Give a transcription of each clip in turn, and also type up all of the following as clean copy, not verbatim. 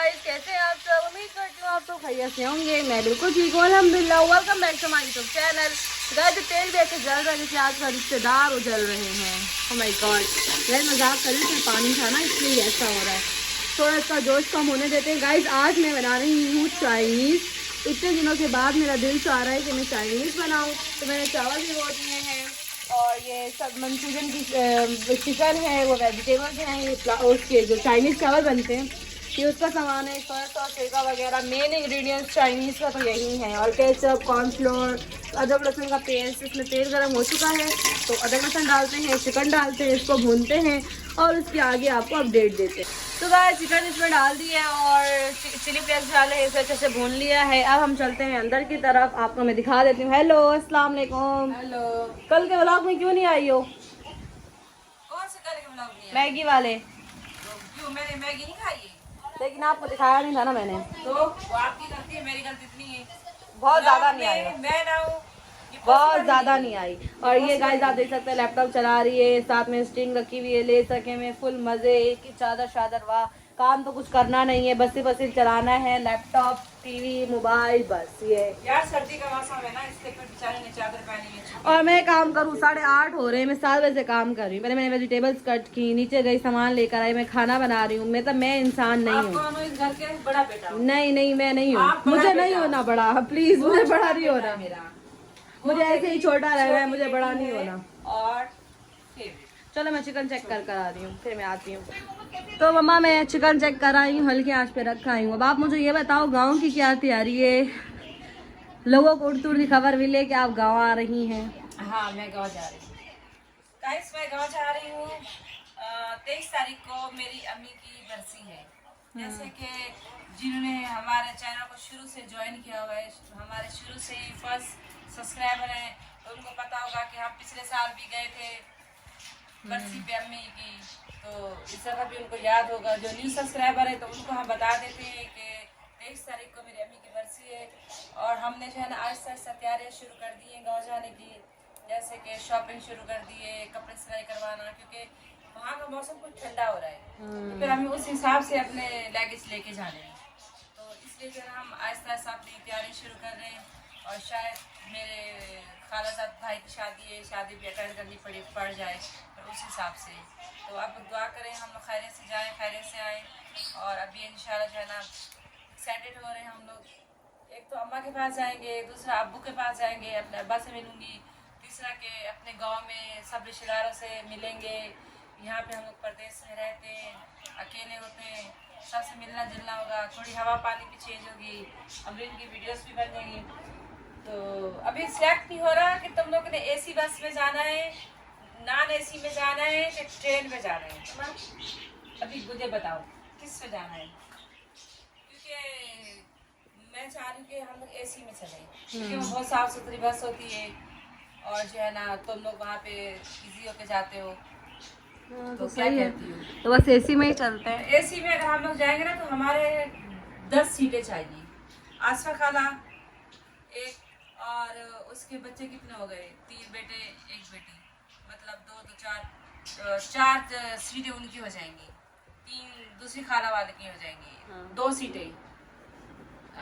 Guys, कैसे हैं आप सब। उम्मीद करती हूँ आप सब खैरियत से होंगे। मैं बिल्कुल ठीक हूँ अल्हम्दुलिल्लाह। Welcome back to my YouTube channel. Guys, तेल भी ऐसे जल रहा है जैसे आज का रिश्तेदार उजल रहे हैं। ओह माय गॉड, गाइस मजाक कर रही थी, पानी था ना इसलिए ऐसा हो रहा है। थोड़ा इसका जोश कम होने देते हैं। गाइस, आज मैं बना रही हूँ चाइनीज़। इतने दिनों के बाद मेरा दिल चाह रहा है कि मैं चाइनीज़ बनाऊँ, तो मैंने चावल भिगो दिए हैं और ये सब मंचूरियन की चिकन है, वो वेजिटेबल्स हैं, ये उसके जो चाइनीज़ चावल बनते हैं ये उसका सामान है। सोया सॉस, सिरका वगैरह मेन इंग्रेडिएंट्स चाइनीज़ का तो यही है। और केचप, कॉर्नफ्लोर, अदरक लहसुन का पेस्ट। इसमें तेल गर्म हो चुका है तो अदरक लहसुन डालते हैं, चिकन डालते हैं, इसको भूनते हैं और उसके आगे आपको अपडेट देते हैं। तो गाइस, चिकन इसमें डाल दिया और चिली फ्लेक्स डाले, इसे अच्छे से भून लिया है। अब हम चलते हैं अंदर की तरफ, आपको मैं दिखा देती हूँ। हेलो, अस्सलाम वालेकुम। हेलो। कल के व्लॉग में क्यों नहीं आई हो? कौन से कल के व्लॉग में है? मैगी वाले। क्यों, मैंने मैगी नहीं खाई है। लेकिन आपको दिखाया नहीं था ना मैंने। तो वो आपकी गलती है, मेरी गलती इतनी है। बहुत ज़्यादा व्लॉग नहीं आई, में मैं ना हूँ, ये बहुत possible ज़्यादा है। नहीं आई। और ये गाइस आप देख सकते हैं, लैपटॉप चला रही है, साथ में स्टिंग रखी हुई है, ले सके में फुल मज़े, एक ही चादर शादर। वाह, काम तो कुछ करना नहीं है, बस सिर्फ चलाना है लैपटॉप, टीवी, मोबाइल, बस ये। यार सर्दी का मौसम है ना, इसलिए फिर बेचारे ने चादर पहनी है। और मैं काम करूँ, 8:30 हो रहे हैं, मैं 7 बजे से काम कर रही हूँ। मैंने वेजिटेबल्स कट की, नीचे गई सामान लेकर आई, मैं खाना बना रही हूँ। मैं इंसान नहीं आप हूँ। कौन हो इस घर के? बड़ा बेटा हो। नहीं, मैं नहीं हूँ। आप बड़ा मुझे नहीं बेटा। होना बड़ा, प्लीज वो मुझे बड़ा छोटा नहीं बेटा होना। है मेरा। मुझे वो ऐसे ही मेरी छोटा रहना है, छोटी मुझे बड़ा बेटी नहीं है होना। और फेवरेट। चलो मैं चिकन चेक कर आ रही हूँ, फिर मैं आती हूँ। तो मम्मा, मैं चिकन चेक कर आई हूँ, हल्की आंच पे रखा आई हूँ। अब आप मुझे ये बताओ, गांव की क्या तैयारी है? लोगों को उड़ती उड़ती खबर मिली है कि आप गांव आ रही हैं। हाँ, मैं गाँव जा रही हूँ। गाइस, मैं गाँव जा रही हूँ। 23 तारीख को मेरी अम्मी की बरसी है। जैसे कि जिन्होंने हमारे चैनल को शुरू से ज्वाइन किया हुआ है, हमारे शुरू से ही फर्स्ट सब्सक्राइबर हैं, तो उनको पता होगा कि हम पिछले साल भी गए थे बरसी पे अम्मी की। तो इस तरह भी उनको याद होगा। जो न्यू सब्सक्राइबर है तो उनको हम बता देते हैं कि 23 तारीख को मेरी अम्मी की बरसी है। और हमने जो है ना आहिस्ता आहिस्ता तैयारियाँ शुरू कर दी हैं गाँव जाने की। जैसे कि शॉपिंग शुरू कर दी है, कपड़े सिलाई करवाना, क्योंकि वहाँ का मौसम कुछ ठंडा हो रहा है, तो फिर हमें उस हिसाब से अपने लगेज लेके जाने हैं। तो इसलिए जो है हम आहिस्ता आहिस्ता अपनी तैयारी शुरू कर रहे हैं। और शायद मेरे खालाजाद भाई की शादी है, शादी भी अटेंड करनी पड़ जाए, तो उस हिसाब से। तो आप दुआ करें हम लोग खैरियत से जाएँ, खैरियत से आएँ। और अभी इंशाल्लाह जो है ना एक्साइटेड हो रहे हैं हम लोग। एक तो अम्मा के पास जाएंगे, दूसरा अब्बू के पास जाएंगे, अपने अब्बा से मिलूंगी, तीसरा के अपने गांव में सब रिश्तेदारों से मिलेंगे। यहाँ पे हम लोग परदेश में रहते हैं, अकेले होते हैं, सबसे मिलना जुलना होगा, थोड़ी हवा पानी भी चेंज होगी, अमरीन की वीडियोस भी बनेंगी। तो अभी सिलेक्ट नहीं हो रहा कि तुम लोग ने एसी बस में जाना है, नॉन एसी में जाना है, कि ट्रेन में जाना है। अभी मुझे बताओ किस में जाना है, क्योंकि मैं चाह रही हूँ कि हम लोग एसी में चलें, क्योंकि वो बहुत साफ सुथरी बस होती है। और जो है ना तुम लोग वहाँ पे इजी होके जाते हो। तो क्या सही है, कहती हो? तो बस एसी में ही चलते हैं। एसी में अगर हम लोग जाएंगे ना तो हमारे 10 सीटें चाहिए। आसफा खाला एक, और उसके बच्चे कितने हो गए? 3 बेटे 1 बेटी, मतलब 2 तो 4 सीटें उनकी हो जाएंगी, 3 दूसरी खाला वाले की हो जाएंगी, 2 सीटें।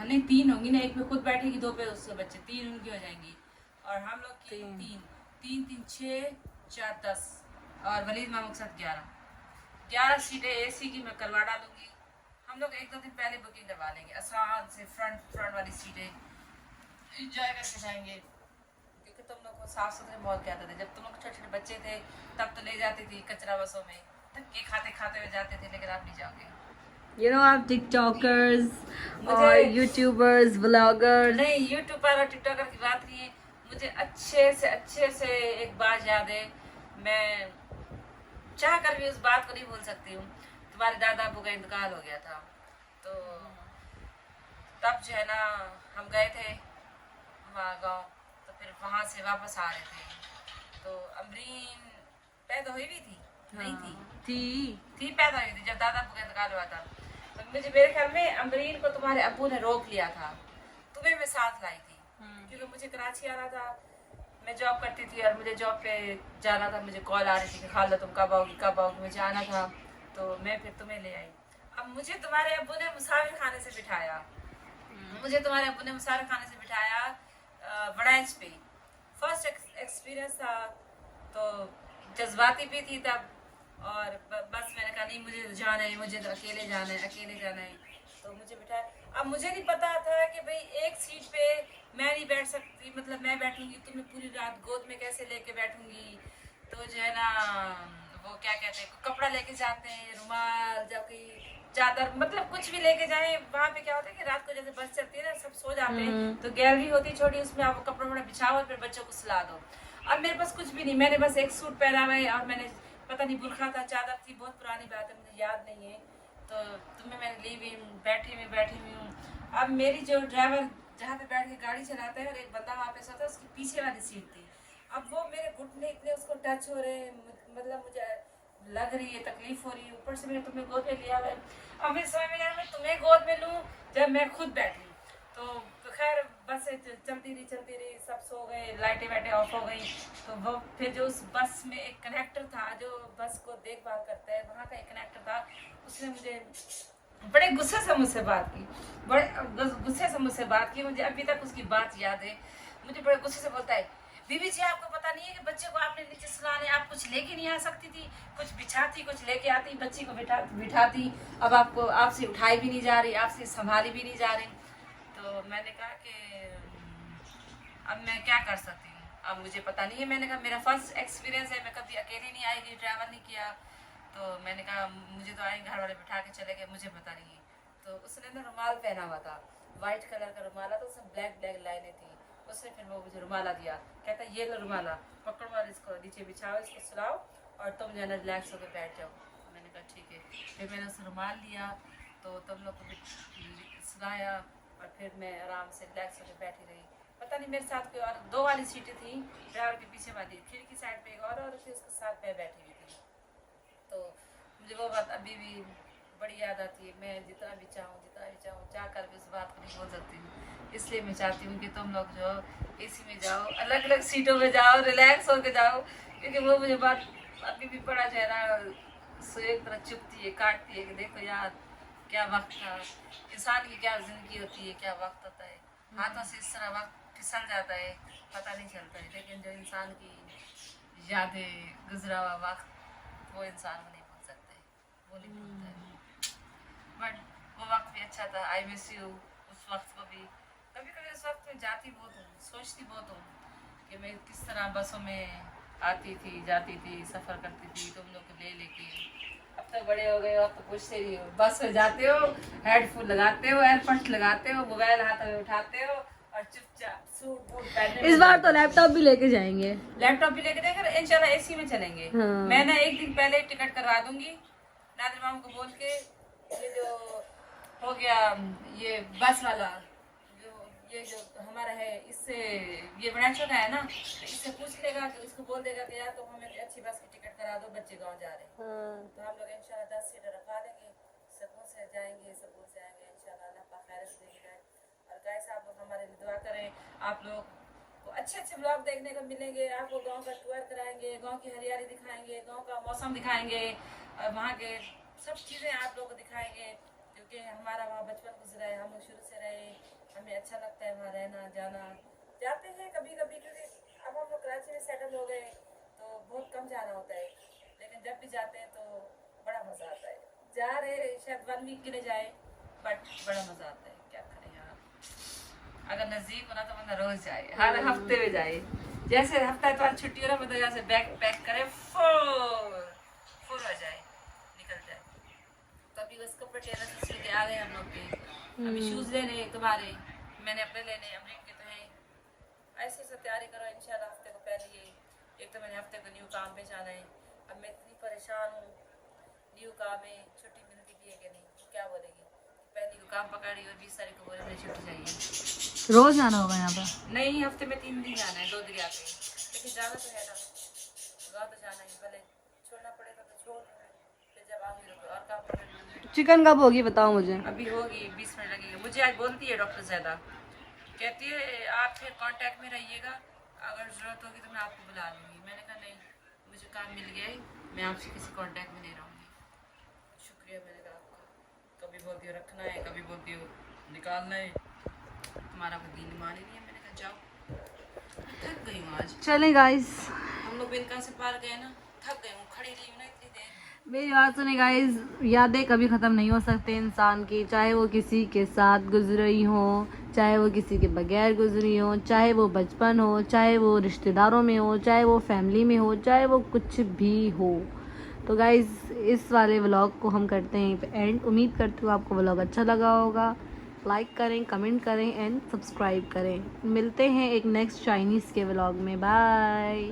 नहीं 3 होंगी ना, एक में खुद बैठेगी, 2 पे उसके बच्चे, 3 उनकी हो जाएंगी। और हम लोग की 3 6 4 10, और वलीद मामू के साथ 11 सीटें एसी की मैं करवा डालूंगी। हम लोग 1-2 दिन पहले बुकिंग करवा लेंगे, आसान से फ्रंट वाली सीटें इंजॉय करके जाएंगे। क्योंकि तुम लोग को साफ सुथरे बहुत कहते थे, जब तुम लोग छोटे छोटे बच्चे थे तब तो ले जाती थी कचरा बसों में, धक्के खाते खाते हुए जाते थे, लेकिन आप नहीं जाओगे। You know, आप टिकटॉकर्स और यूट्यूबर्स, व्लॉगर्स। नहीं, यूट्यूबर और टिकटॉकर की बात नहीं है। मुझे अच्छे से एक बात याद है, मैं चाह कर भी उस बात को नहीं भूल सकती हूँ। तुम्हारे दादा अबू का इंतकाल हो गया था, तो तब जो है ना हम गए थे वहाँ गाँव, तो फिर वहाँ से वापस आ रहे थे, तो अमरीन पैदा हुई भी थी, नहीं थी पैदा हुई थी जब दादा अबू का इंतकाल हुआ था। तो मुझे मेरे ख्याल में अमरीन को तुम्हारे अबू ने रोक लिया था, तुम्हें मैं साथ लाई थी, क्योंकि मुझे कराची आना था, मैं जॉब करती थी और मुझे जॉब पे जाना था। मुझे कॉल आ रही थी कि खाला तुम कब आओगी, मुझे आना था, तो मैं फिर तुम्हें ले आई। अब मुझे तुम्हारे अब्बू ने मुसाफिर खाने से बिठाया, मुझे तुम्हारे अब्बू ने मुसाफिर खाने से बिठाया वड़ाइच पे। फर्स्ट एक्सपीरियंस था, तो जज्बाती भी थी तब, और बस मैंने कहा नहीं मुझे जाना है, मुझे तो अकेले जाना है, अकेले जाना है, तो मुझे बिठाया। अब मुझे नहीं पता था कि भाई एक सीट पे मैं नहीं बैठ सकती, मतलब मैं बैठूंगी तो मैं पूरी रात गोद में कैसे लेके बैठूंगी। तो जो है ना वो क्या कहते हैं, कपड़ा लेके जाते हैं, रुमाल, जब कहीं चादर, मतलब कुछ भी लेके जाए। वहाँ पे क्या होता है कि रात को जैसे बस चलती है ना, सब सो जाते हैं, तो गैलरी होती है छोटी, उसमें आप कपड़ा वपड़ा बिछाओ और फिर बच्चों को सुला दो। अब मेरे पास कुछ भी नहीं, मैंने बस एक सूट पहना हुआ है, और मैंने पता नहीं बुरखा था, चादर थी, बहुत पुरानी बात है, मुझे याद नहीं है। तो तुम्हें मैंने ली हुई हूँ, बैठी हुई हूँ। अब मेरी जो ड्राइवर जहाँ पे बैठ के गाड़ी चलाता है और एक बंदा वहाँ पे सोता है, उसकी पीछे वाली सीट थी। अब वो मेरे घुटने इतने उसको टच हो रहे हैं, मतलब मुझे लग रही है, तकलीफ हो रही है, ऊपर से मैंने तुम्हें गोद में लिया हुआ है। अब मैं समझ में नहीं आ रहा मैं तुम्हें गोद में लूँ जब मैं खुद बैठी। तो खैर बस चलती रही, सब सो गए, लाइटें वाइटें ऑफ हो गई। तो वो फिर जो उस बस में एक कनेक्टर था जो बस को देखभाल करता है, वहाँ का एक कनेक्टर था, उसने मुझे बड़े गुस्से से मुझसे बात की, मुझे अभी तक उसकी बात याद है। मुझे बड़े गुस्से से बोलता है, बीबी जी आपको पता नहीं है कि बच्चे को आपने नीचे सुलाने, आप कुछ लेके नहीं आ सकती थी, कुछ बिछाती, कुछ लेके आती, बच्ची को बिठाती, अब आपको आपसे उठाई भी नहीं जा रही, आपसे संभाली भी नहीं जा रही। तो मैंने कहा कि अब मैं क्या कर सकती हूँ, अब मुझे पता नहीं है। मैंने कहा मेरा फर्स्ट एक्सपीरियंस है, मैं कभी अकेली नहीं आएगी, ट्रैवल नहीं किया। तो मैंने कहा मुझे तो आए घर वाले बिठा के चले गए, मुझे पता नहीं है। तो उसने ना रुमाल पहना हुआ था, वाइट कलर का रुमाल था, उसमें ब्लैक ब्लैक लाइनें थी। उसने फिर वो मुझे रुमाला दिया, कहता ये लो रुमाला, पकड़ो और इसको नीचे बिछाओ, इसको सुलाओ और तुम जो है ना रिलैक्स होकर बैठ जाओ। मैंने कहा ठीक है। फिर मैंने उसे रुमाल लिया, तो तुम लोग को सुलाया और फिर मैं आराम से रिलैक्स होकर बैठी रही। पता नहीं मेरे साथ कोई और, दो वाली सीटें थी, ड्राइवर के पीछे वाली खिड़की साइड पे एक और थी, उसके साथ मैं बैठी हुई थी। तो मुझे वो बात अभी भी बड़ी याद आती है। मैं जितना भी चाहूँ चाह कर भी उस बात को नहीं बोल सकती हूँ। इसलिए मैं चाहती हूँ कि तुम लोग जो एसी में जाओ, अलग अलग सीटों में जाओ, रिलैक्स होकर जाओ, क्योंकि वो मुझे बात अभी भी बड़ा चेहरा सो एक तरह चुपती है, काटती है कि देखो यार क्या वक्त था, इंसान की क्या जिंदगी होती है, क्या वक्त होता है, हाथों से इस तरह वक्त फिसल जाता है, पता नहीं चलता है। लेकिन जो इंसान की यादें, गुजरा हुआ वक्त, वो इंसान को नहीं भूल सकते, वो नहीं भूलता है। बट वो वक्त भी अच्छा था, आई मिस यू उस वक्त को भी। कभी कभी उस वक्त में जाती बहुत हूँ, सोचती बहुत हूँ कि मैं किस तरह बसों में आती थी, जाती थी, सफ़र करती थी तुम लोग को ले लेके। अब तो बड़े हो गए हो, अब तो पूछते नहीं हो, बस में जाते हो, हेडफोन लगाते हो, एयरपॉड्स लगाते हो, मोबाइल हाथ में उठाते हो और चुपचाप सूट बूट पहने। इस बार तो लैपटॉप भी लेके जाएंगे, लैपटॉप भी लेके जाएंगे, इंशाल्लाह एसी में चलेंगे। हाँ। मैं ना एक दिन पहले टिकट करवा दूंगी नादिर मामू को बोल के। ये जो हो गया ये बस वाला, ये जो हमारा है, इससे ये बनाचो का है ना, तो इससे पूछ लेगा कि उसको बोल देगा कि यार तुम हमें अच्छी बस की टिकट करा दो, बच्चे गाँव जा रहे हैं। तो हम लोग इंशाल्लाह 10 सीटर रखवा लेंगे, सुकून से जाएंगे, सुकून से आएंगे इंशाल्लाह। अल्लाह पाक खैर से लेके जाए। और कैसे आप लोग हमारे लिए दुआ करें, आप लोग को अच्छे अच्छे ब्लॉग देखने को मिलेंगे, आपको गांव का टूर कराएंगे, गांव की हरियाली दिखाएंगे, गांव का मौसम दिखाएंगे, और वहाँ के सब चीज़ें आप लोगों को दिखाएंगे, क्योंकि हमारा वहाँ बचपन गुजरा है, हम लोग शुरू से रहे, हमें अच्छा लगता है वहाँ रहना जाना। जाते हैं कभी कभी, क्योंकि अब हम लोग कराची में सेटल हो गए तो बहुत कम जाना होता है, लेकिन जब भी जाते हैं तो बड़ा मज़ा आता है। जा रहे शायद 1 वीक के लिए जाए, बट बड़ा मज़ा आता है। क्या करें यार, अगर नज़दीक होना तो बंदा रोज जाए, हर हफ्ते में जाए। जैसे हफ्ता इतवार छुट्टी हो रहा मतलब यहाँ से बैग पैक करे, फुल हो जाए, निकल जाए। तो अभी बस कपड़े टेलर से सिल के आ गए हम लोग के। अभी शूज़ लेने तुम्हारे, मैंने अपने लेने, अमरीक के तो हैं। ऐसे से तैयारी करो इंशाल्लाह हफ्ते को पहले। ये एक तो मैंने हफ्ते को न्यू काम पे जाना है। अब मैं इतनी परेशान हूँ, न्यू काम में छुट्टी मिलती भी है कि नहीं, क्या बोलेगी। पहली को काम पकड़ी और 20 तारीख को बोले मुझे छुट्टी चाहिए। रोज जाना होगा यहाँ पर? नहीं, हफ्ते में 3 दिन जाना है, 2 दिन आते हैं, लेकिन जाना तो है ना, गाँव तो जाना ही, भले छोड़ना पड़ेगा तो छोड़, फिर जब आऊँगी तो और काम पकड़ लूँगी। चिकन कब होगी बताओ मुझे? अभी होगी, 20 मिनट लगेंगे। मुझे आज बोलती है डॉक्टर ज़ैदा, कहती है आप फिर कांटेक्ट में रहिएगा, अगर ज़रूरत होगी तो मैं आपको बुला लूँगी। मैंने कहा नहीं, मुझे काम मिल गया है, मैं आपसे किसी कांटेक्ट में नहीं रहूँगी। शुक्रिया मैंने कहा आपका। बोलती हो रखना है, कभी बोलती हो निकालना है। तुम्हारा कोई दिन मान ही नहीं है। मैंने कहा जाओ, थक गई हूँ आज। चलें गाइस, हम लोग बिनका से पार गए ना, थक गई हूँ, खड़ी रही हूँ ना इतनी देर। मेरी बात सुने गाइस, यादें कभी ख़त्म नहीं हो सकते इंसान की, चाहे वो किसी के साथ गुजरी हो, चाहे वो किसी के बगैर गुजरी हो, चाहे वो बचपन हो, चाहे वो रिश्तेदारों में हो, चाहे वो फैमिली में हो, चाहे वो कुछ भी हो। तो गाइस इस वाले व्लॉग को हम करते हैं एंड। उम्मीद करती हूँ आपको व्लॉग अच्छा लगा होगा। लाइक करें, कमेंट करें एंड सब्सक्राइब करें। मिलते हैं एक नेक्स्ट चाइनीज़ के व्लॉग में। बाय।